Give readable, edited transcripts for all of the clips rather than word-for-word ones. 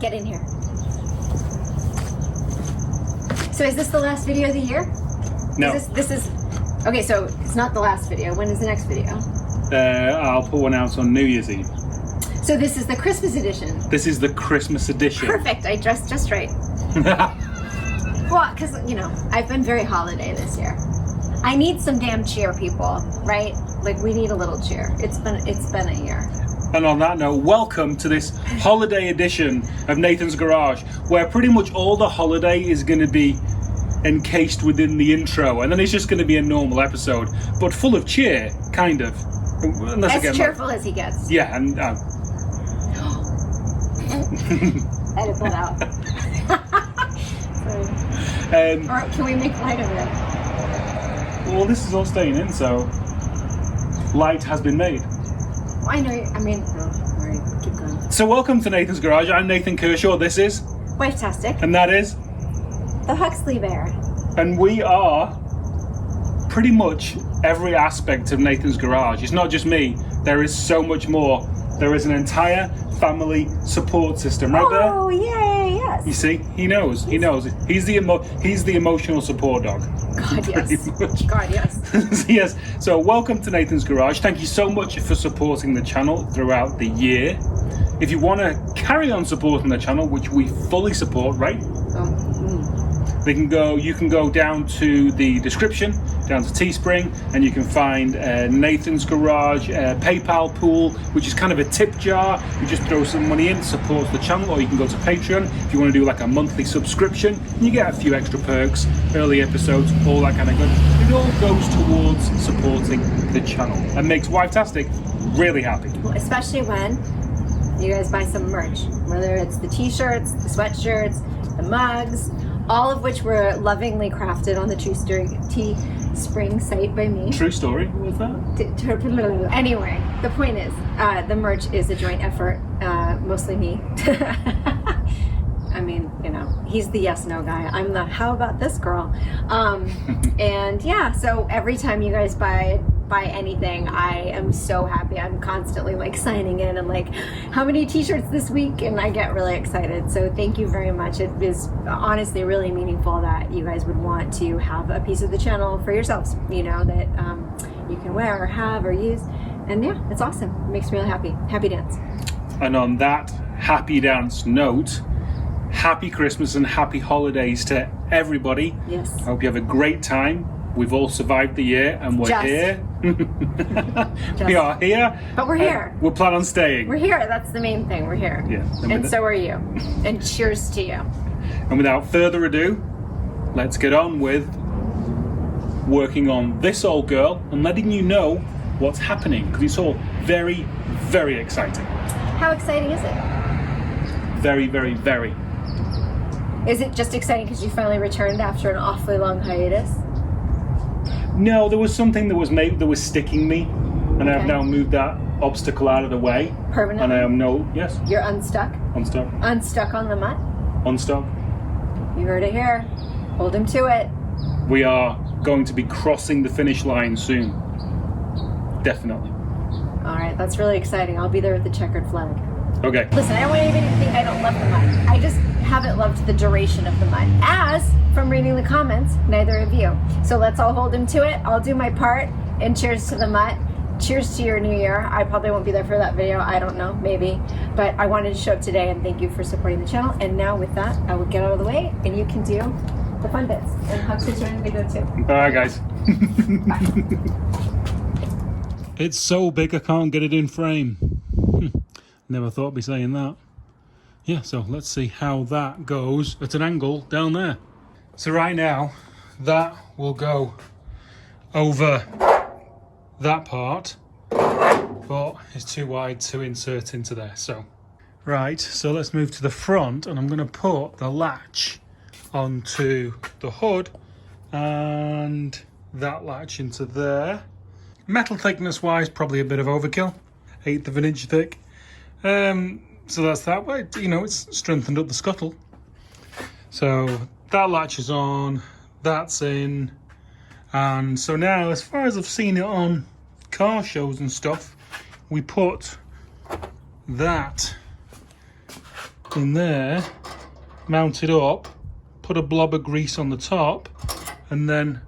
Get in here. So is this the last video of the year? No. This is okay, so it's not the last video. When is the next video? I'll put one out on New Year's Eve. So this is the Christmas edition. This is the Christmas edition. Perfect. I dressed just right. Well, because, I've been very holiday this year. I need some damn cheer, people, right? Like, we need a little cheer. It's been a year. And on that note, welcome to this holiday edition of Nathan's Garage, where pretty much all the holiday is going to be encased within the intro, and then it's just going to be a normal episode, but full of cheer, kind of. As cheerful as he gets. Yeah, and... Edit that out. Or can we make light of it? Well, this is all staying in, so light has been made. Well, I know. Alright, keep going. So welcome to Nathan's Garage. I'm Nathan Kershaw. This is Wife-tastic. And that is The Huxley Bear. And we are pretty much every aspect of Nathan's Garage. It's not just me. There is so much more. There is an entire family support system right there. Oh, yay, yes. You see, he knows. He knows. He's the emotional support dog. God, yes. Pretty much. God, yes. Yes. So welcome to Nathan's Garage. Thank you so much for supporting the channel throughout the year. If you want to carry on supporting the channel, which we fully support, right? You can go down to the description, down to Teespring, and you can find Nathan's Garage PayPal pool, which is kind of a tip jar. You just throw some money in, supports the channel, or you can go to Patreon if you want to do like a monthly subscription. And you get a few extra perks, early episodes, all that kind of good. It all goes towards supporting the channel and makes Wife-tastic really happy. Well, especially when you guys buy some merch, whether it's the t-shirts, the sweatshirts, the mugs, all of which were lovingly crafted on the Teespring site by me. True story. Was that? Anyway, the point is, the merch is a joint effort, mostly me. I mean, he's the yes/no guy. I'm the how about this girl? And yeah, so every time you guys buy anything, I am so happy. I'm constantly like signing in and like, how many t-shirts this week? And I get really excited. So thank you very much. It is honestly really meaningful that you guys would want to have a piece of the channel for yourselves, that you can wear or have or use. And yeah, it's awesome. It makes me really happy. Happy dance. And on that happy dance note, happy Christmas and happy holidays to everybody. Yes. I hope you have a great time. We've all survived the year and we're here. We are here. But we're here. We'll plan on staying. We're here. That's the main thing. We're here. Yeah. And so are you. And cheers to you. And without further ado, let's get on with working on this old girl and letting you know what's happening, because it's all very, very exciting. How exciting is it? Very, very, very. Is it just exciting because you finally returned after an awfully long hiatus? No, there was something that was sticking me, and Okay. I've now moved that obstacle out of the way. Permanently? And I am yes, You're unstuck? unstuck, Unstuck on the Mutt? unstuck. You heard it here. Hold him to it. We are going to be crossing the finish line soon. Definitely. All right, that's really exciting. I'll be there with the checkered flag. Okay. Listen, I don't want anybody to think I don't love the Mutt. I just haven't loved the duration of the Mutt. As, from reading the comments, neither of you. So let's all hold him to it. I'll do my part, and cheers to the Mutt. Cheers to your new year. I probably won't be there for that video. I don't know, maybe. But I wanted to show up today, and thank you for supporting the channel. And now with that, I will get out of the way, and you can do the fun bits. And Huxley's joining the video too. Bye, guys. Bye. It's so big I can't get it in frame. Never thought I'd be saying that. Yeah, so let's see how that goes at an angle down there. So right now, that will go over that part, but it's too wide to insert into there. So, right, so let's move to the front, and I'm going to put the latch onto the hood and that latch into there. Metal thickness wise, probably a bit of overkill, 1/8 of an inch thick. So that's that way, it's strengthened up the scuttle. So that latch is on, that's in, and so now, as far as I've seen it on car shows and stuff, we put that in there, mount it up, put a blob of grease on the top, and then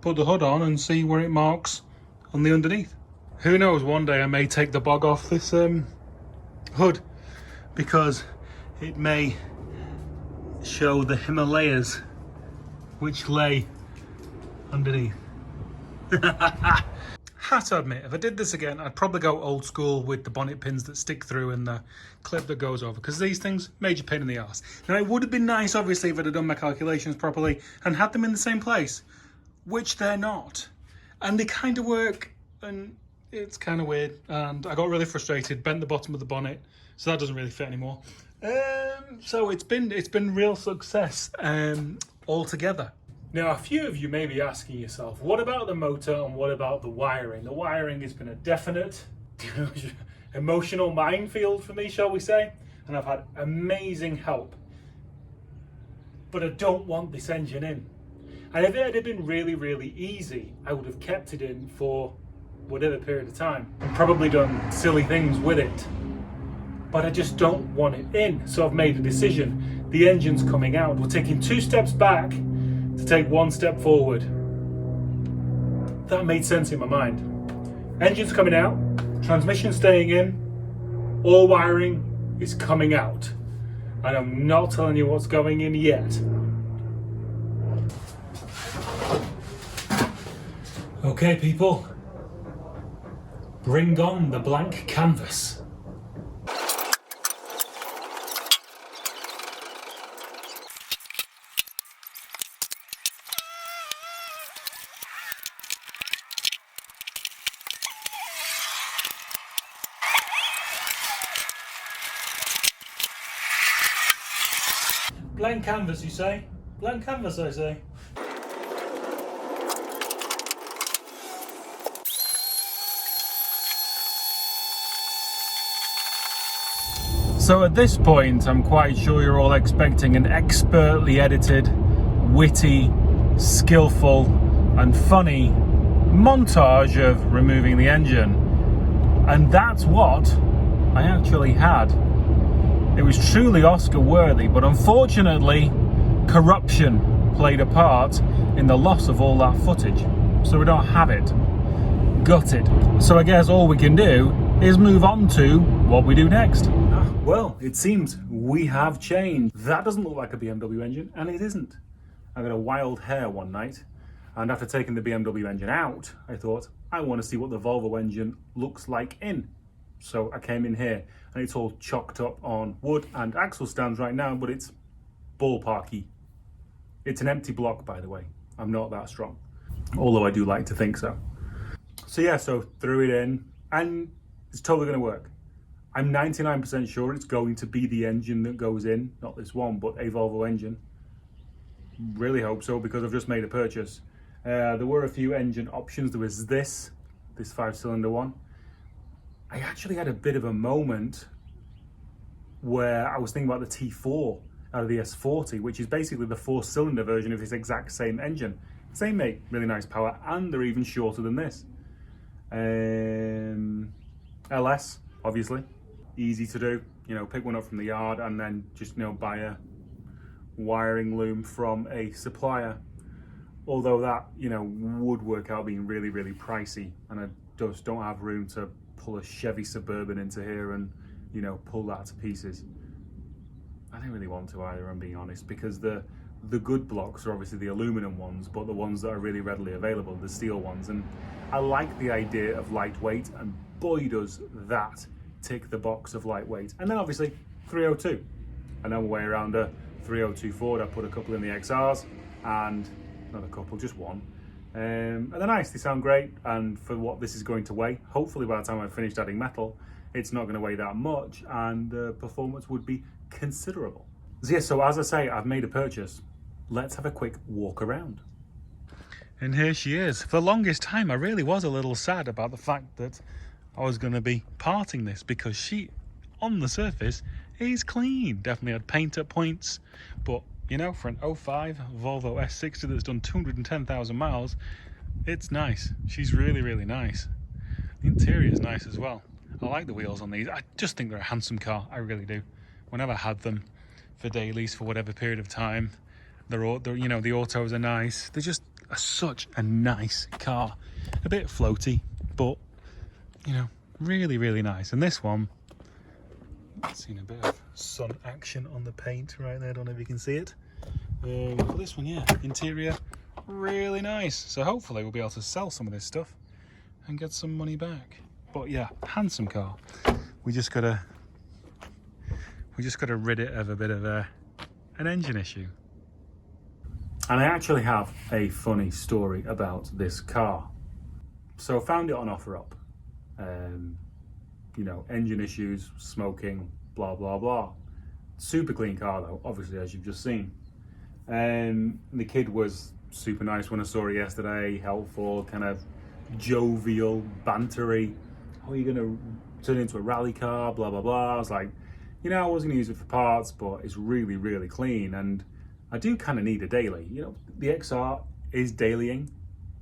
put the hood on and see where it marks on the underneath. Who knows, one day I may take the bog off this hood, because it may show the Himalayas which lay underneath. Have to admit, if I did this again, I'd probably go old school with the bonnet pins that stick through and the clip that goes over, because these things, major pain in the arse. Now, it would have been nice, obviously, if I'd have done my calculations properly and had them in the same place, which they're not. And they kind of work, and it's kind of weird. And I got really frustrated, bent the bottom of the bonnet, so that doesn't really fit anymore. So it's been real success altogether. Now, a few of you may be asking yourself, what about the motor and what about the wiring? The wiring has been a definite emotional minefield for me, shall we say, and I've had amazing help. But I don't want this engine in. And if it had been really, really easy, I would have kept it in for whatever period of time and probably done silly things with it. But I just don't want it in, so I've made a decision. The engine's coming out. We're taking 2 steps back to take 1 step forward. That made sense in my mind. Engine's coming out, transmission staying in, all wiring is coming out. And I'm not telling you what's going in yet. Okay, people, bring on the blank canvas. Blank canvas, you say? Blank canvas, I say. So at this point, I'm quite sure you're all expecting an expertly edited, witty, skillful, and funny montage of removing the engine. And that's what I actually had. It was truly Oscar worthy, but unfortunately, corruption played a part in the loss of all that footage. So we don't have it. Gutted. So I guess all we can do is move on to what we do next. Well, it seems we have changed. That doesn't look like a BMW engine, and it isn't. I got a wild hair one night, and after taking the BMW engine out, I thought, I want to see what the Volvo engine looks like in. So I came in here, and it's all chocked up on wood and axle stands right now, but it's ballparky. It's an empty block, by the way. I'm not that strong, although I do like to think so. So yeah, so threw it in, and it's totally going to work. I'm 99% sure it's going to be the engine that goes in, not this one, but a Volvo engine. Really hope so, because I've just made a purchase. There were a few engine options. There was this 5-cylinder one. I actually had a bit of a moment where I was thinking about the T4 out of the S40, which is basically the 4-cylinder version of this exact same engine. Same make, really nice power, and they're even shorter than this. LS, obviously, easy to do. You know, pick one up from the yard and then just, buy a wiring loom from a supplier. Although that, would work out being really, really pricey, and I just don't have room to pull a Chevy Suburban into here and, pull that to pieces. I don't really want to either, I'm being honest, because the good blocks are obviously the aluminum ones, but the ones that are really readily available, the steel ones. And I like the idea of lightweight, and boy does that tick the box of lightweight. And then obviously 302. I know my way around a 302 Ford. I put a couple in the XRs, and not a couple, just one. And they're nice, they sound great, and for what this is going to weigh, hopefully by the time I've finished adding metal, it's not going to weigh that much, and the performance would be considerable. So yeah, so as I say, I've made a purchase. Let's have a quick walk around. And here she is. For the longest time, I really was a little sad about the fact that I was going to be parting this, because she, on the surface, is clean. Definitely had paint at points, but for an 05 Volvo S60 that's done 210,000 miles, it's nice. She's really, really nice. The interior is nice as well. I like the wheels on these. I just think they're a handsome car. I really do. Whenever I had them, for dailies for whatever period of time. They're you know, the autos are nice. They're just such a nice car. A bit floaty, but you know, really, really nice. And this one, seen a bit of sun action on the paint right there. I don't know if you can see it. But this one, yeah, interior, really nice. So hopefully we'll be able to sell some of this stuff and get some money back. But yeah, handsome car. We just gotta rid it of a bit of an engine issue. And I actually have a funny story about this car. So I found it on OfferUp. You know, engine issues, smoking, blah, blah, blah. Super clean car though, obviously, as you've just seen. The kid was super nice when I saw it yesterday, helpful, kind of jovial, bantery. Oh, you're gonna turn it into a rally car, blah, blah, blah. I was like, you know, I was gonna use it for parts, but it's really, really clean. And I do kind of need a daily. You know, the XR is dailying,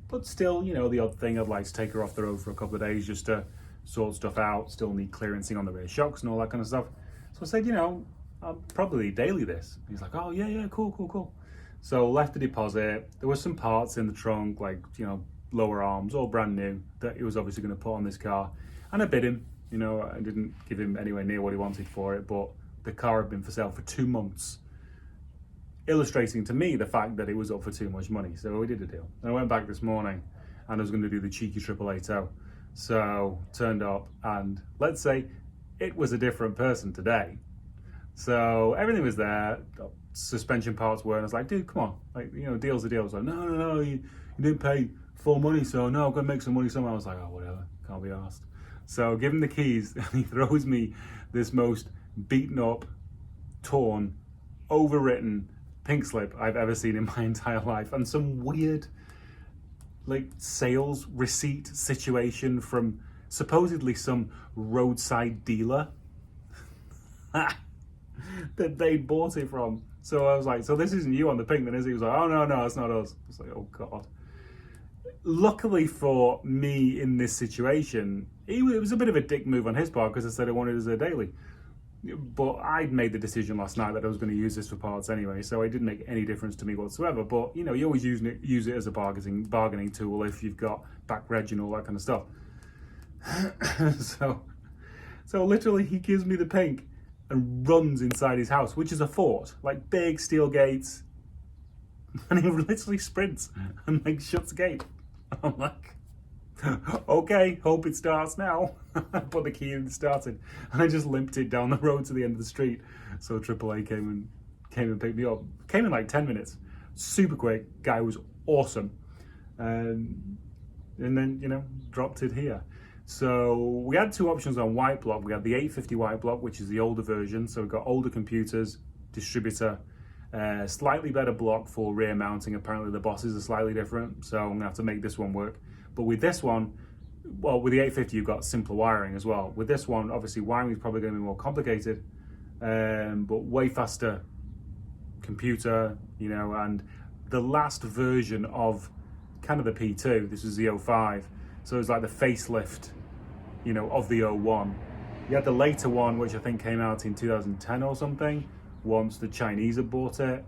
but still, you know, the odd thing, I'd like to take her off the road for a couple of days just to sort stuff out, still need clearancing on the rear shocks and all that kind of stuff. So I said, you know, I'll probably daily this. He's like, oh yeah, cool. So left the deposit. There were some parts in the trunk, like, you know, lower arms, all brand new, that he was obviously going to put on this car. And I bid him, you know, I didn't give him anywhere near what he wanted for it, but the car had been for sale for 2 months, illustrating to me the fact that it was up for too much money. So we did a deal. And I went back this morning and I was going to do the cheeky 888. So turned up, and let's say it was a different person today. So everything was there, suspension parts were, and I was like, dude, come on, like, you know, deal's a deal. I was like, no, you didn't pay full money, so no, I'm gonna make some money somehow. I was like, oh, whatever, can't be asked. So give him the keys, and he throws me this most beaten up, torn, overwritten pink slip I've ever seen in my entire life, and some weird, like, sales receipt situation from supposedly some roadside dealer that they bought it from. So I was like, so this isn't you on the pink then, is it? He was like, oh no, it's not us. I was like, oh God. Luckily for me in this situation, it was a bit of a dick move on his part, because I said I wanted it as a daily. But I'd made the decision last night that I was going to use this for parts anyway, so it didn't make any difference to me whatsoever. But, you know, you always use it as a bargaining tool if you've got back reg and all that kind of stuff. So literally he gives me the pink and runs inside his house, which is a fort, like big steel gates, and he literally sprints and like shuts the gate. I'm like, okay, hope it starts now. I put the key in and started, and I just limped it down the road to the end of the street. So AAA came and picked me up. Came in like 10 minutes, super quick. Guy was awesome, and then, you know, dropped it here. So we had two options on white block. We had the 850 white block, which is the older version. So we've got older computers, distributor, slightly better block for rear mounting. Apparently the bosses are slightly different, so I'm gonna have to make this one work. But with this one, well, with the 850 you've got simpler wiring as well. With this one, obviously wiring is probably going to be more complicated, but way faster computer, you know. And the last version of kind of the P2, this was the 05, so it's like the facelift, you know, of the 01. You had the later one, which I think came out in 2010 or something, once the Chinese had bought it,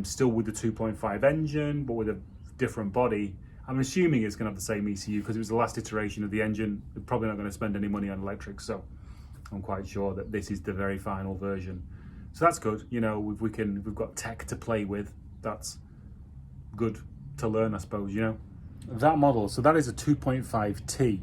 still with the 2.5 engine, but with a different body. I'm assuming it's going to have the same ECU because it was the last iteration of the engine. They're probably not going to spend any money on electric, so I'm quite sure that this is the very final version. So that's good, you know. We've got tech to play with. That's good to learn, I suppose, you know. That model, so that is a 2.5T,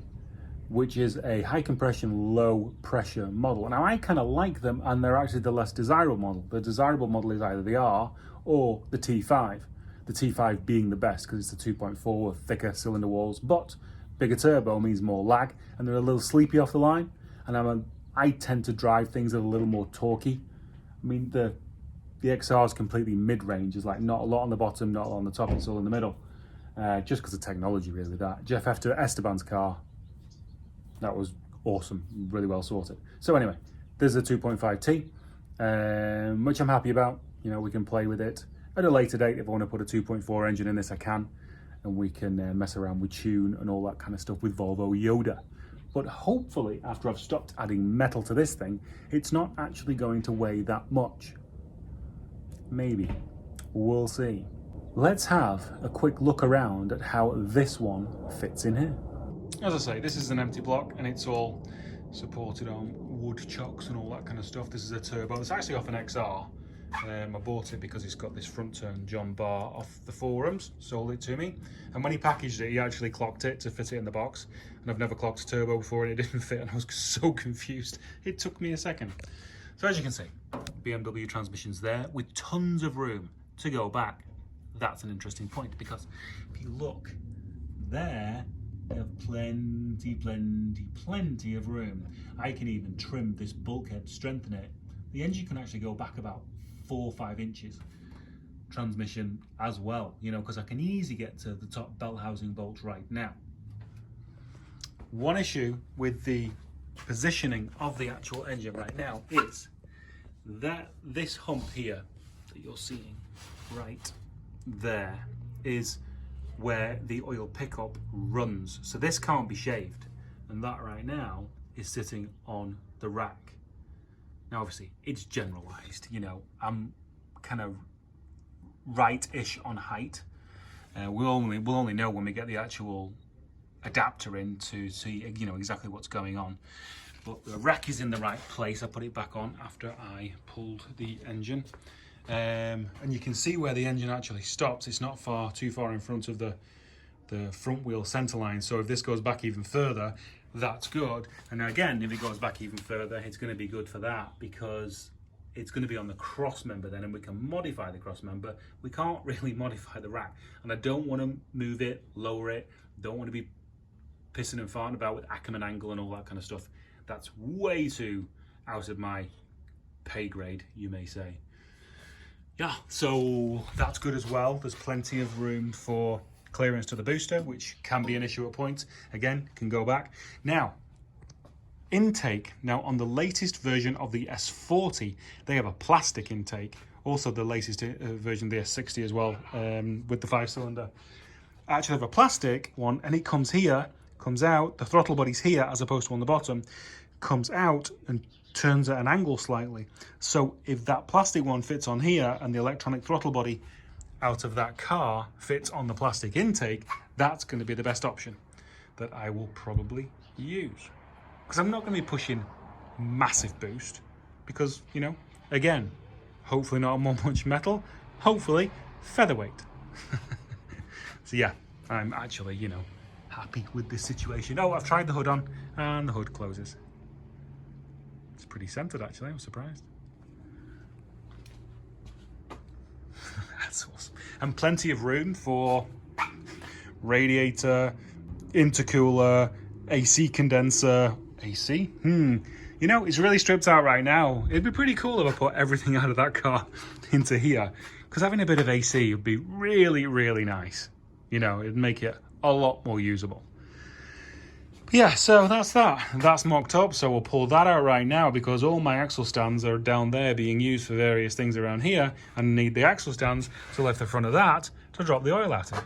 which is a high compression, low pressure model. Now I kind of like them, and they're actually the less desirable model. The desirable model is either the R or the T5. The T5 being the best because it's a 2.4 with thicker cylinder walls, but bigger turbo means more lag, and they're a little sleepy off the line. And I tend to drive things that are a little more torquey. I mean, the XR is completely mid-range. It's like not a lot on the bottom, not a lot on the top, it's all in the middle. Just because of technology, really. That Jeff Esteban's car, that was awesome, really well sorted. So anyway, there's a 2.5T, which I'm happy about. You know, we can play with it at a later date. If I want to put a 2.4 engine in this, I can, and we can mess around with tune and all that kind of stuff with Volvo Yoda. But hopefully, after I've stopped adding metal to this thing, it's not actually going to weigh that much. Maybe. We'll see. Let's have a quick look around at how this one fits in here. As I say, this is an empty block and it's all supported on wood chocks and all that kind of stuff. This is a turbo. It's actually off an XR. I bought it because it's got this front turn John bar off the forums, sold it to me. And when he packaged it, he actually clocked it to fit it in the box. And I've never clocked a turbo before and it didn't fit and I was so confused. It took me a second. So as you can see, BMW transmission's there with tons of room to go back. That's an interesting point because if you look there, they have plenty of room. I can even trim this bulkhead, strengthen it. The engine can actually go back about 4 or 5 inches. Transmission as well, you know, because I can easily get to the top belt housing bolts right now. One issue with the positioning of the actual engine right now is that this hump here that you're seeing right there is where the oil pickup runs. So this can't be shaved, and that right now is sitting on the rack. Now obviously it's generalized, you know, I'm kind of right-ish on height. We'll only know when we get the actual adapter in to see, you know, exactly what's going on. But the rack is in the right place. I put it back on after I pulled the engine. And you can see where the engine actually stops. It's not too far in front of the front wheel center line. So if this goes back even further, that's good. And again, if it goes back even further, it's going to be good for that because it's going to be on the cross member then, and we can modify the cross member. We can't really modify the rack, and I don't want to move it, lower it. Don't want to be pissing and farting about with Ackerman angle and all that kind of stuff. That's way too out of my pay grade, you may say. Yeah, so that's good as well. There's plenty of room for clearance to the booster, which can be an issue at points. Again, can go back. Now, intake. Now, on the latest version of the S40, they have a plastic intake. Also, the latest version of the S60 as well, with the 5-cylinder. I actually have a plastic one, and it comes here, comes out, the throttle body's here as opposed to on the bottom, comes out and turns at an angle slightly. So if that plastic one fits on here and the electronic throttle body out of that car fits on the plastic intake, that's going to be the best option that I will probably use. Because I'm not going to be pushing massive boost because, you know, again, hopefully not on much metal, hopefully featherweight. So yeah, I'm actually, you know, happy with this situation. Oh, I've tried the hood on and the hood closes. It's pretty centered actually, I'm surprised. That's awesome. And plenty of room for radiator, intercooler, AC condenser, AC? You know, it's really stripped out right now. It'd be pretty cool if I put everything out of that car into here, because having a bit of AC would be really, really nice. You know, it'd make it a lot more usable. But yeah, so that's that. That's mocked up, so we'll pull that out right now because all my axle stands are down there being used for various things around here, and I need the axle stands to lift the front of that to drop the oil out of it.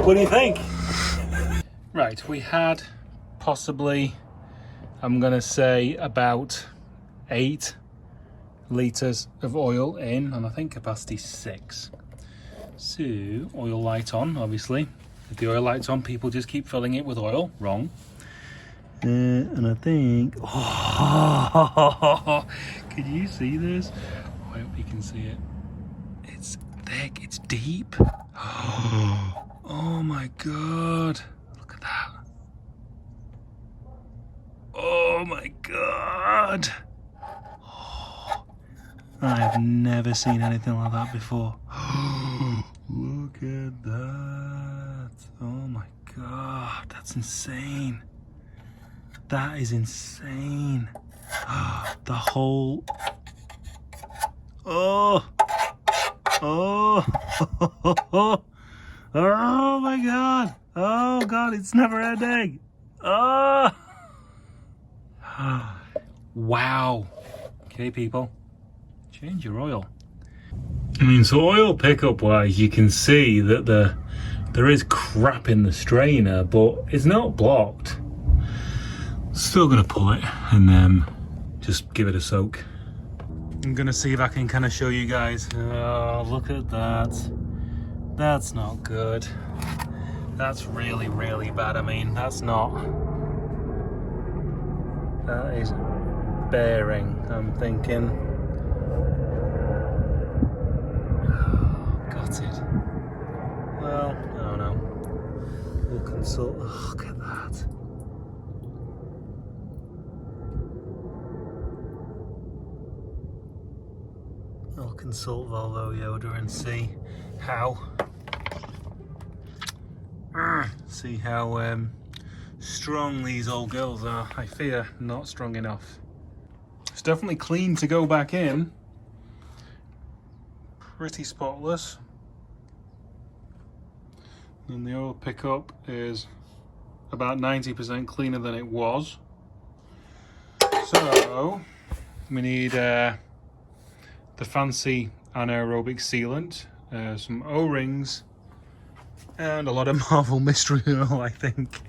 What do you think? Right, we had possibly, I'm gonna say about 8 litres of oil in, and I think capacity 6. So, oil light on, obviously. If the oil light's on, people just keep filling it with oil. Wrong. And I think, oh, can you see this? Oh, I hope you can see it. It's thick, it's deep. Oh my God, look at that. Oh my God. Oh, I have never seen anything like that before. Look at that. Oh my God, that's insane. That is insane. The whole... Oh! Oh! Oh my God! Oh God, it's never ending! Oh! Wow. Okay, people. Change your oil. I mean, so oil pickup wise, you can see that there is crap in the strainer, but it's not blocked. Still gonna pull it and just give it a soak. I'm gonna see if I can kind of show you guys. Oh, look at that. That's not good. That's really, really bad. I mean, that's not. That is bearing, I'm thinking. Got it. Well, I don't know. We'll consult. Oh, look at that. I'll consult Volvo Yoda and see how strong these old girls are. I fear not strong enough. It's definitely clean to go back in. Pretty spotless. And the oil pickup is about 90% cleaner than it was. So we need the fancy anaerobic sealant, some O-rings, and a lot of Marvel mystery oil, I think.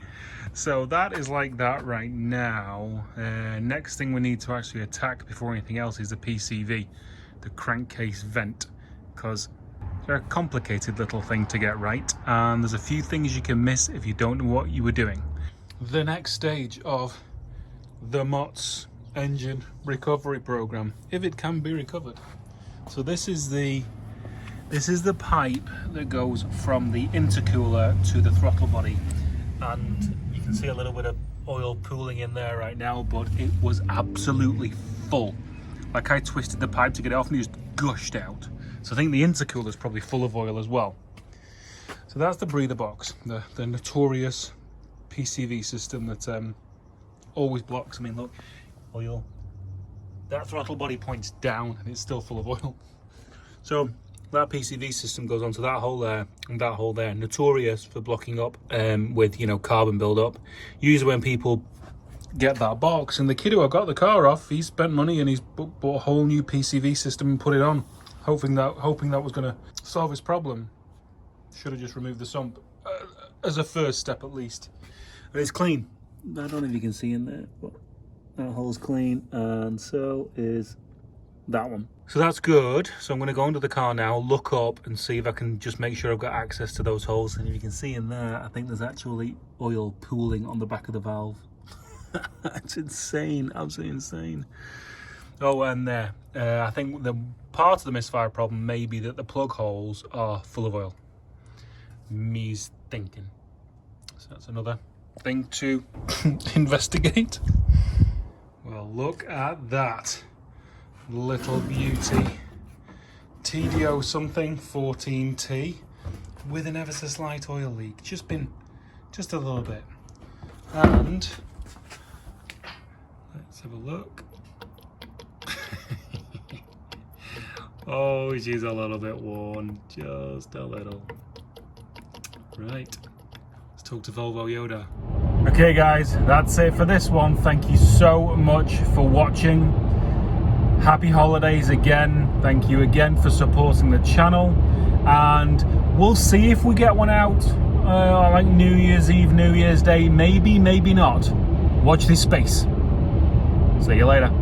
So that is like that right now. Next thing we need to actually attack before anything else is the PCV, the crankcase vent, because they're a complicated little thing to get right, and there's a few things you can miss if you don't know what you were doing. The next stage of the Mutt's engine recovery program, if it can be recovered. So this is the pipe that goes from the intercooler to the throttle body, and you can see a little bit of oil pooling in there right now, but it was absolutely full. Like, I twisted the pipe to get it off and it just gushed out. So I think the intercooler is probably full of oil as well. So that's the breather box, the notorious PCV system that always blocks. I mean, look, oil. That throttle body points down and it's still full of oil. So that PCV system goes onto that hole there and that hole there. Notorious for blocking up with, you know, carbon buildup. Usually when people get that box, and the kid who I got the car off, he spent money and he's bought a whole new PCV system and put it on, hoping that was going to solve his problem. Should have just removed the sump as a first step at least. And it's clean. I don't know if you can see in there, but that hole's clean, and so is that one. So that's good. So I'm going to go into the car now, look up and see if I can just make sure I've got access to those holes. And if you can see in there, I think there's actually oil pooling on the back of the valve. That's insane, absolutely insane. Oh, and there, I think the part of the misfire problem may be that the plug holes are full of oil. Me's thinking. So that's another thing to investigate. Well, look at that little beauty. TDO something 14T with an ever so slight oil leak. Just a little bit. And let's have a look. Oh, she's a little bit worn, just a little. Right, let's talk to Volvo Yoda. Okay guys, that's it for this one. Thank you so much for watching. Happy holidays again. Thank you again for supporting the channel, and we'll see if we get one out like New Year's Eve, New Year's Day, maybe not. Watch this space. See you later.